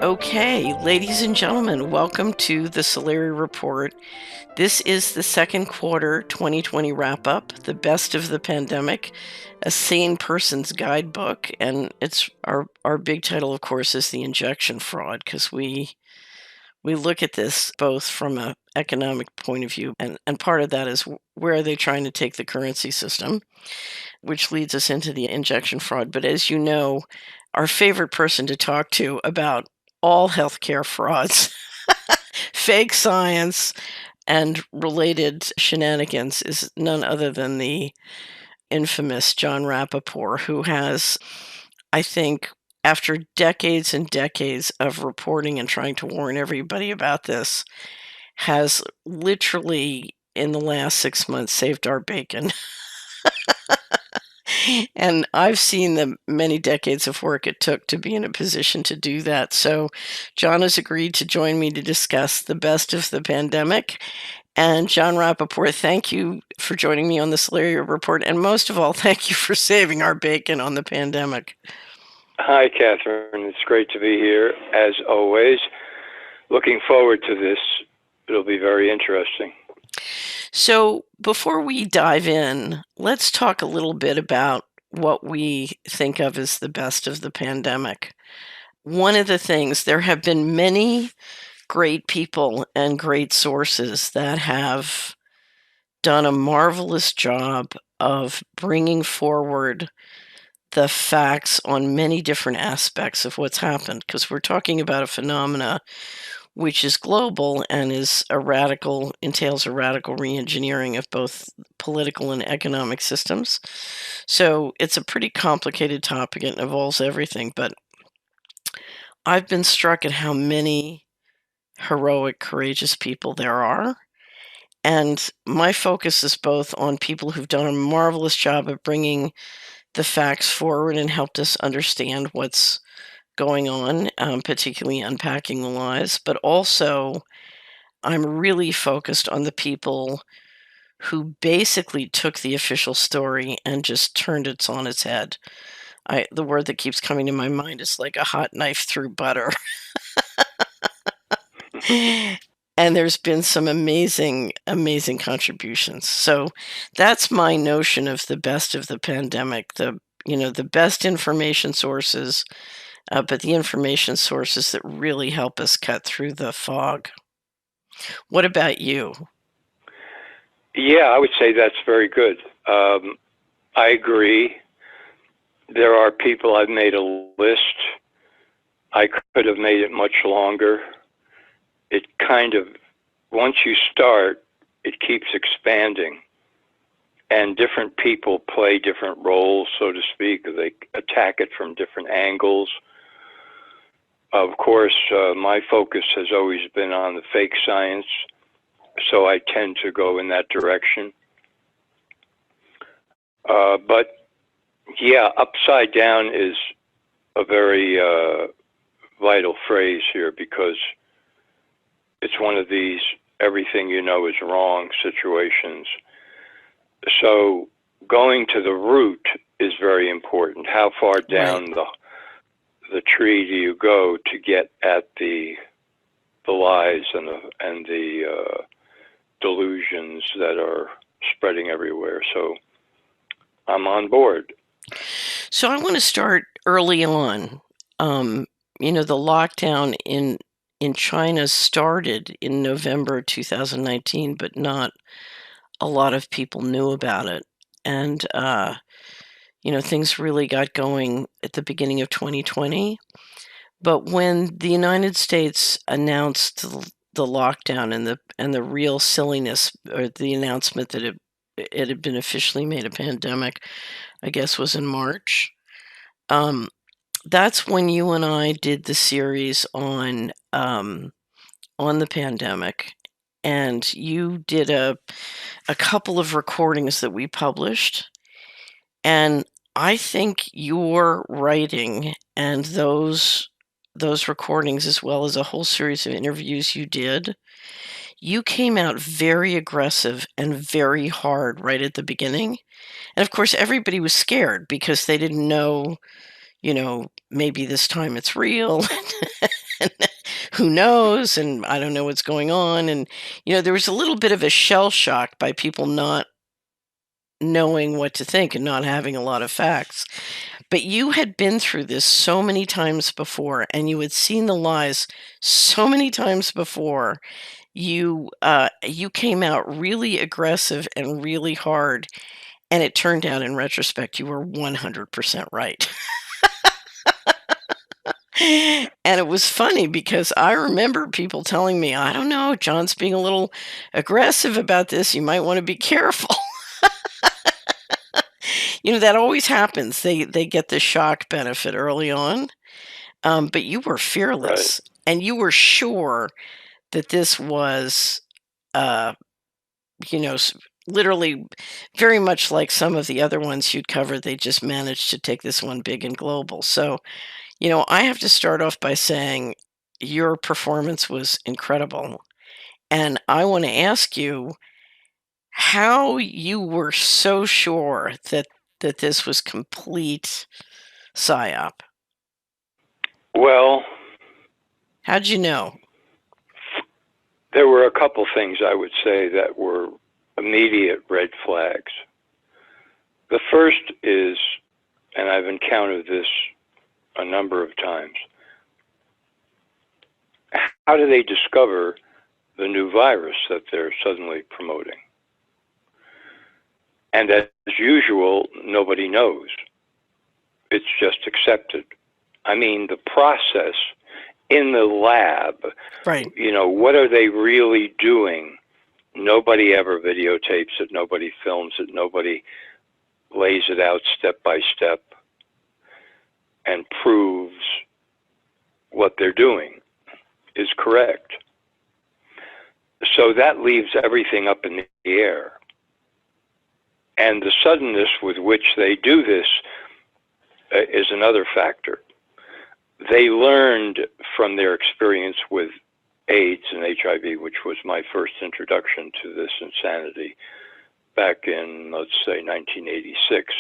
Okay, ladies and gentlemen, welcome to the Solari Report. This is the second quarter 2020 wrap up, the best of the pandemic, a sane person's guidebook. And it's our big title, of course, is the injection fraud, because we look at this both from an economic point of view, and part of that is where are they trying to take the currency system, which leads us into the injection fraud. But as you know, our favorite person to talk to about all healthcare frauds, fake science, and related shenanigans is none other than the infamous John Rappoport, who has, I think, after decades and decades of reporting and trying to warn everybody about this, has literally in the last 6 months saved our bacon. And I've seen the many decades of work it took to be in a position to do that. So John has agreed to join me to discuss the best of the pandemic. And John Rappoport, thank you for joining me on the Solari Report. And most of all, thank you for saving our bacon on the pandemic. Hi, Catherine. It's great to be here, as always. Looking forward to this. It'll be very interesting. So before we dive in, let's talk a little bit about what we think of as the best of the pandemic. One of the things, there have been many great people and great sources that have done a marvelous job of bringing forward the facts on many different aspects of what's happened, because we're talking about a phenomena which is global and entails a radical reengineering of both political and economic systems. So it's a pretty complicated topic. It involves everything, but I've been struck at how many heroic, courageous people there are. And my focus is both on people who've done a marvelous job of bringing the facts forward and helped us understand what's going on, particularly unpacking the lies, but also I'm really focused on the people who basically took the official story and just turned it on its head. The word that keeps coming to my mind is like a hot knife through butter. And there's been some amazing, amazing contributions. So that's my notion of the best of the pandemic. The best information sources, but the information sources that really help us cut through the fog. What about you? Yeah, I would say that's very good. I agree. There are people, I've made a list. I could have made it much longer. It kind of, once you start, it keeps expanding. And different people play different roles, so to speak. They attack it from different angles. Of course, my focus has always been on the fake science, so I tend to go in that direction. But yeah, upside down is a very vital phrase here, because it's one of these everything you know is wrong situations. So going to the root is very important. How far down the tree do you go to get at the lies and the delusions that are spreading everywhere? So I'm on board. So I want to start early on. The lockdown in China started in November 2019, but not a lot of people knew about it. And things really got going at the beginning of 2020. But when the United States announced the lockdown and the real silliness, or the announcement that it had been officially made a pandemic, I guess was in March. That's when you and I did the series on the pandemic, and you did a couple of recordings that we published. And I think your writing and those recordings, as well as a whole series of interviews you came out very aggressive and very hard right at the beginning. And of course, everybody was scared because they didn't know, maybe this time it's real. Who knows? And I don't know what's going on. And, there was a little bit of a shell shock by people not knowing what to think and not having a lot of facts. But you had been through this so many times before, and you had seen the lies so many times before. You came out really aggressive and really hard, and it turned out in retrospect you were 100% right. And it was funny because I remember people telling me, "I don't know, John's being a little aggressive about this. You might want to be careful." That always happens. They get the shock benefit early on. But you were Right. fearless, and you were sure that this was, uh, literally very much like some of the other ones you'd covered. They just managed to take this one big and global. So, I have to start off by saying your performance was incredible. And I want to ask you how you were so sure that this was complete psyop. Well, How'd you know? there were a couple things I would say that were immediate red flags. The first is, and I've encountered this a number of times, how do they discover the new virus that they're suddenly promoting? And as usual, nobody knows. It's just accepted. I mean, the process in the lab, Right, what are they really doing? Nobody ever videotapes it. Nobody films it. Nobody lays it out step by step and proves what they're doing is correct. So that leaves everything up in the air. And the suddenness with which they do this is another factor. They learned from their experience with AIDS and HIV, which was my first introduction to this insanity back in, let's say, 1986,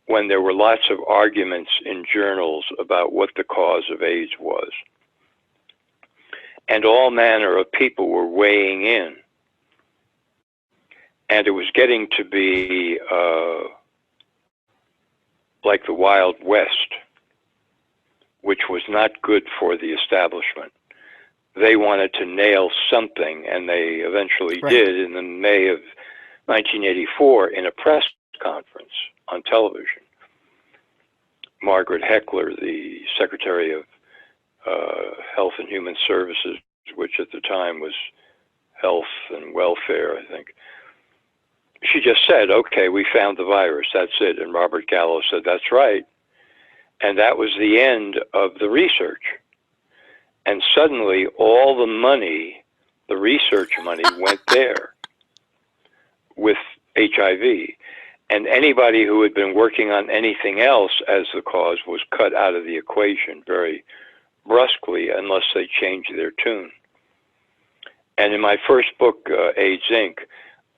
when there were lots of arguments in journals about what the cause of AIDS was. And all manner of people were weighing in. And it was getting to be like the Wild West, which was not good for the establishment. They wanted to nail something, and they eventually right. did in the May of 1984 in a press conference on television. Margaret Heckler, the Secretary of Health and Human Services, which at the time was Health and Welfare, I think, she just said, "Okay, we found the virus, that's it." And Robert Gallo said, "That's right." And that was the end of the research. And suddenly all the money, the research money, went there with HIV. And anybody who had been working on anything else as the cause was cut out of the equation very brusquely unless they changed their tune. And in my first book, AIDS Inc.,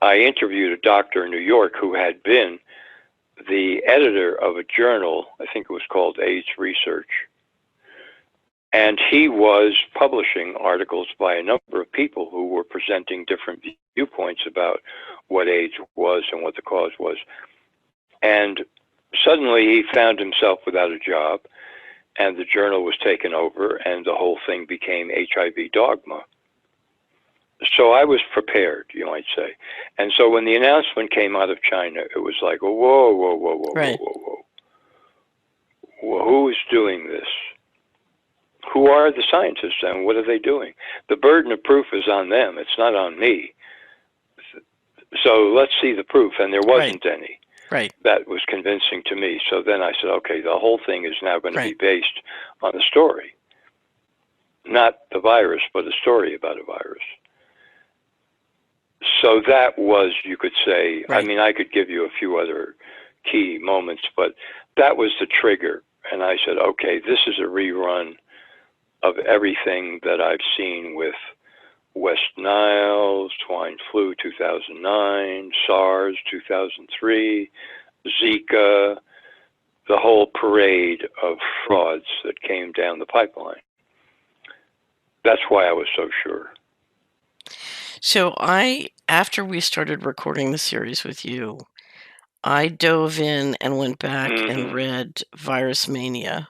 I interviewed a doctor in New York who had been the editor of a journal, I think it was called AIDS Research. And he was publishing articles by a number of people who were presenting different viewpoints about what AIDS was and what the cause was. And suddenly he found himself without a job, and the journal was taken over, and the whole thing became HIV dogma. So I was prepared, you might say. And so when the announcement came out of China, it was like, whoa, whoa, whoa, whoa, whoa, Right. whoa, whoa. Who is doing this? Who are the scientists and what are they doing? The burden of proof is on them. It's not on me. So let's see the proof. And there Right. wasn't any. Right. That was convincing to me. So then I said, okay, the whole thing is now going to be Right. based on the story. Not the virus, but a story about a virus. So that was, you could say, I Right. mean, I could give you a few other key moments, but that was the trigger. And I said, okay, this is a rerun of everything that I've seen with West Nile, swine flu 2009, SARS 2003, Zika, the whole parade of frauds that came down the pipeline. That's why I was so sure. So after we started recording the series with you, I dove in and went back and Hmm. read Virus Mania,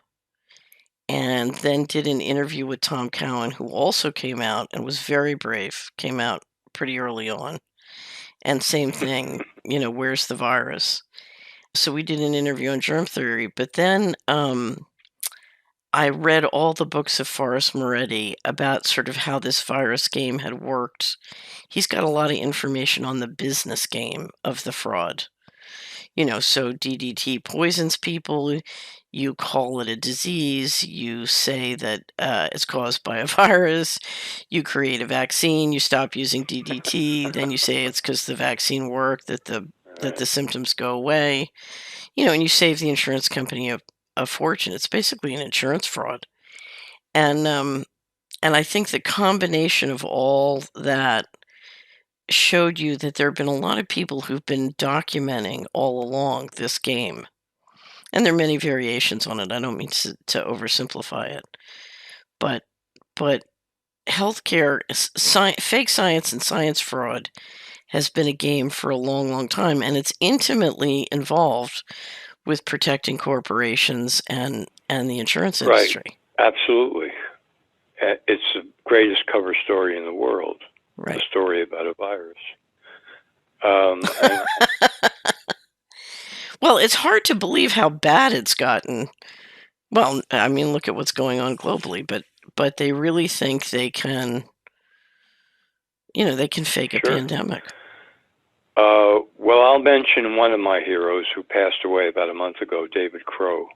and then did an interview with Tom Cowan, who also came out and was very brave, came out pretty early on. And same thing, where's the virus? So we did an interview on germ theory, but then I read all the books of Forrest Moretti about sort of how this virus game had worked. He's got a lot of information on the business game of the fraud. So DDT poisons people. You call it a disease. You say that it's caused by a virus. You create a vaccine. You stop using DDT. Then you say it's because the vaccine worked that the Right. symptoms go away. And you save the insurance company a fortune. It's basically an insurance fraud. And and I think the combination of all that showed you that there have been a lot of people who've been documenting all along this game. And there are many variations on it. I don't mean to oversimplify it. But but healthcare, fake science and science fraud has been a game for a long, long time, and it's intimately involved with protecting corporations and the insurance Right. industry. Absolutely. It's the greatest cover story in the world. A Right. story about a virus. And Well, it's hard to believe how bad it's gotten. Well, I mean, look at what's going on globally, but they really think they can fake a sure. pandemic. Well, I'll mention one of my heroes who passed away about a month ago, David Crowe,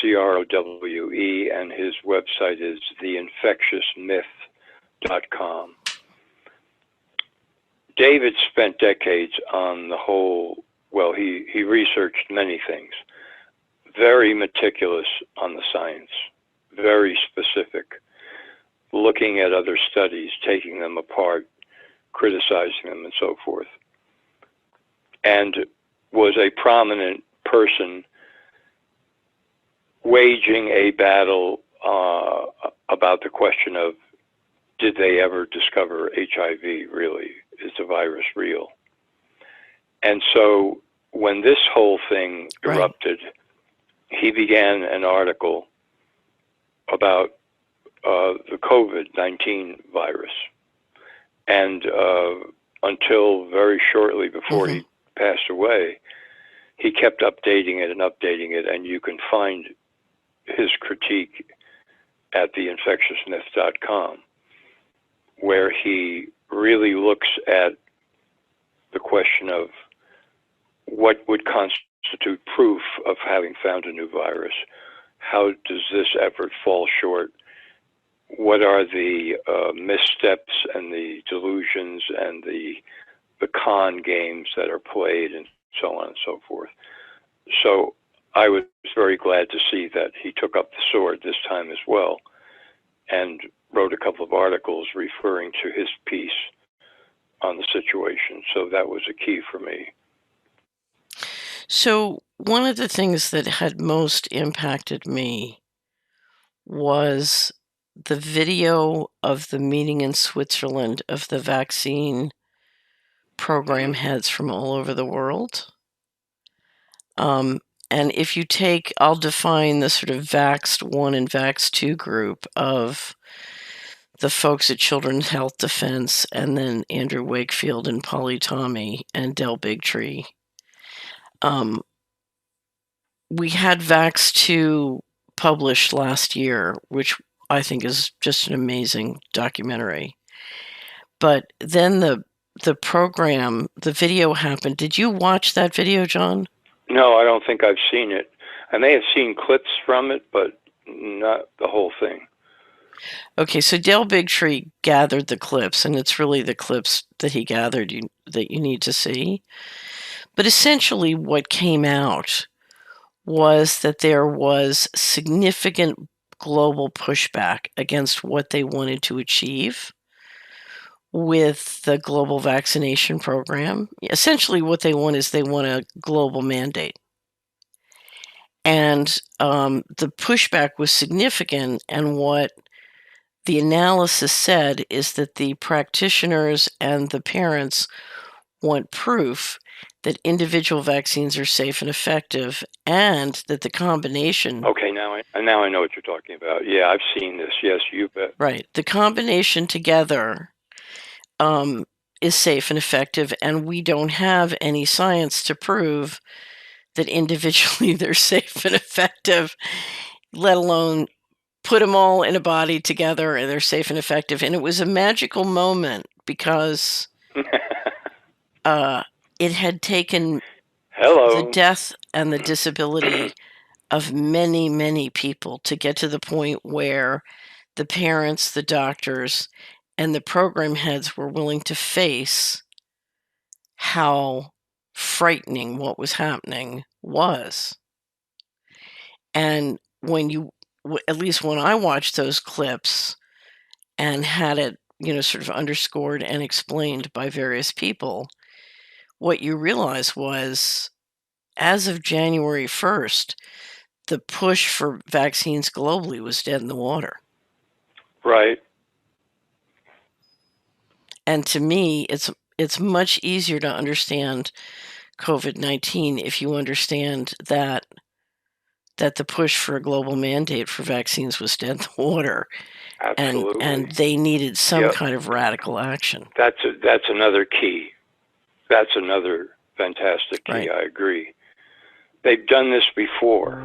Crowe, and his website is theinfectiousmyth.com. David spent decades on the whole, well, he researched many things, very meticulous on the science, very specific, looking at other studies, taking them apart, criticizing them, and so forth, and was a prominent person waging a battle about the question of, did they ever discover HIV really? Is the virus real? And so when this whole thing Right. erupted, he began an article about the COVID-19 virus. And until very shortly before Hmm. he passed away, he kept updating it, and you can find his critique at theinfectiousmyth.com, where he really looks at the question of what would constitute proof of having found a new virus. How does this effort fall short? What are the missteps and the delusions and the con games that are played, and so on and so forth? So I was very glad to see that he took up the sword this time as well and wrote a couple of articles referring to his piece on the situation. So that was a key for me. So one of the things that had most impacted me was the video of the meeting in Switzerland of the vaccine program Hmm. heads from all over the world. Um, and if you take, I'll define the sort of Vaxxed 1 and Vaxxed 2 group of the folks at Children's Health Defense, and then Andrew Wakefield and Polly Tommy and Del Bigtree. We had Vax 2 published last year, which I think is just an amazing documentary. But then the video happened. Did you watch that video, John? No, I don't think I've seen it. I may have seen clips from it, but not the whole thing. Okay, so Dale Bigtree gathered the clips, and it's really the clips that he gathered that you need to see. But essentially, what came out was that there was significant global pushback against what they wanted to achieve with the global vaccination program. Essentially, what they want is they want a global mandate. And the pushback was significant. And what the analysis said is that the practitioners and the parents want proof that individual vaccines are safe and effective, and that the combination Okay, now I know what you're talking about. Yeah, I've seen this. Yes, you bet. right, the combination together is safe and effective, and we don't have any science to prove that individually they're safe and effective, let alone put them all in a body together and they're safe and effective. And it was a magical moment because uh, it had taken the Hello. death and the disability of many, many people to get to the point where the parents, the doctors, and the program heads were willing to face how frightening what was happening was. And when you, at least when I watched those clips and had it, sort of underscored and explained by various people, what you realize was as of January 1st, the push for vaccines globally was dead in the water. Right. And to me, it's much easier to understand COVID-19 if you understand that the push for a global mandate for vaccines was dead in the water, Absolutely. and they needed some Yep. kind of radical action. That's another key. That's another fantastic key. Right. I agree. They've done this before.